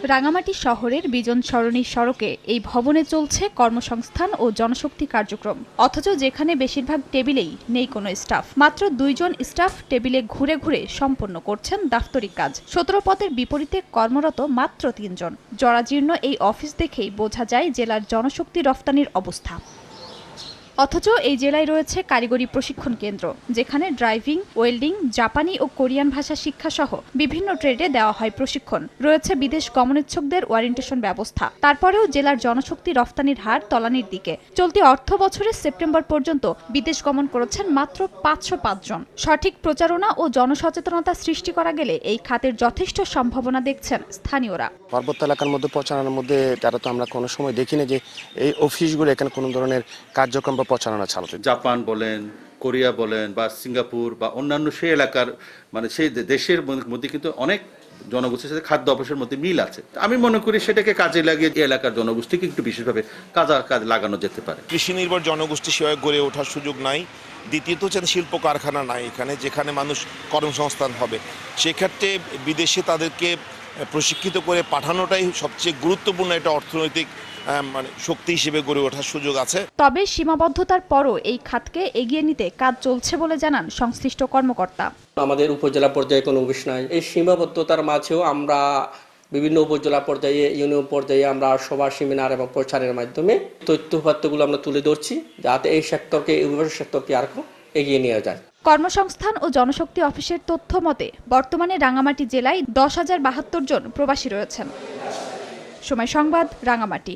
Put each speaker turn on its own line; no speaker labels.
রাঙামাটি শহরের বিজন সরণি সড়কে এই ভবনে চলছে কর্মসংস্থান ও জনশক্তি কার্যক্রম। অথচ যেখানে বেশিরভাগ টেবিলেই নেই কোনো স্টাফ, মাত্র 2 জন স্টাফ টেবিলে ঘুরে ঘুরে সম্পন্ন করছেন দাপ্তরিক কাজ। 17 পদের বিপরীতে কর্মরত মাত্র 3 জন। জরাজীর্ণ এই অফিস দেখেই বোঝা যায় জেলার জনশক্তি রফতানির অবস্থা। অথচ এই জেলায় রয়েছে কারিগরি প্রশিক্ষণ কেন্দ্র, যেখানে ড্রাইভিং, ওয়েল্ডিং, জাপানি ও কোরিয়ান ভাষা শিক্ষা সহ বিভিন্ন ট্রেডে দেওয়া হয় প্রশিক্ষণ। রয়েছে বিদেশ গমনেচ্ছুকদের ওয়ারেন্টেশন ব্যবস্থা। তারপরেও জেলার জনশক্তি রফতানির হার তলানির দিকে। চলতি অর্থ বছরের সেপ্টেম্বর পর্যন্ত বিদেশ গমন করেছেন মাত্র 505 জন। সঠিক প্রচারণা ও জনসচেতনতা সৃষ্টি করা গেলে এই খাতের যথেষ্ট সম্ভাবনা দেখছেন স্থানীয়রা।
পার্বত্য এলাকার মধ্যে প্রচারণার মধ্যে তারা তো আমরা কোনো সময় দেখিনি যে এই অফিসগুলো এখানে কোনো ধরনের কার্যক্রম প্রচারণা চালাতে।
জাপান বলেন, কোরিয়া বলেন বা সিঙ্গাপুর বা অন্যান্য সেই এলাকার সেই দেশের মধ্যে কিন্তু অনেক জনগোষ্ঠীর সাথে খাদ্য অভ্যাসের মধ্যে মিল আছে। আমি মনে করি সেটাকে কাজে লাগিয়ে এই এলাকার জনগোষ্ঠীকে একটু বিশেষভাবে কাজে লাগানো যেতে পারে।
কৃষি নির্ভর জনগোষ্ঠী সেভাবে গড়ে ওঠার সুযোগ নাই। দ্বিতীয়ত হচ্ছে শিল্প কারখানা নাই এখানে, যেখানে মানুষ কর্মসংস্থান হবে। সেক্ষেত্রে বিদেশে তাদেরকে প্রশিক্ষিত করে পাঠানোটাই সবচেয়ে গুরুত্বপূর্ণ একটা অর্থনৈতিক শক্তি হিসেবে গড়ে ওঠার সুযোগ আছে।
তবে সীমাবদ্ধতার পরও এই খাতকে এগিয়ে নিতে কাজ চলছে বলে জানান সংশ্লিষ্ট কর্মকর্তা।
আমাদের উপজেলা পর্যায়ে কোনো অফিস নাই। এই সীমাবদ্ধতার মাঝেও আমরা বিভিন্ন উপজেলা পর্যায়ে, ইউনিয়ন পর্যায়ে আমরা সভা, সেমিনার এবং প্রচারের মাধ্যমে তথ্যপাত্রগুলো আমরা তুলে ধরছি, যাতে এই সেক্টরকে আর এগিয়ে নিয়ে যায়।
কর্মসংস্থান ও জনশক্তি অফিসের তথ্য মতে বর্তমানে রাঙামাটি জেলায় 10,072 জন প্রবাসী রয়েছেন। সময় সংবাদ, রাঙামাটি।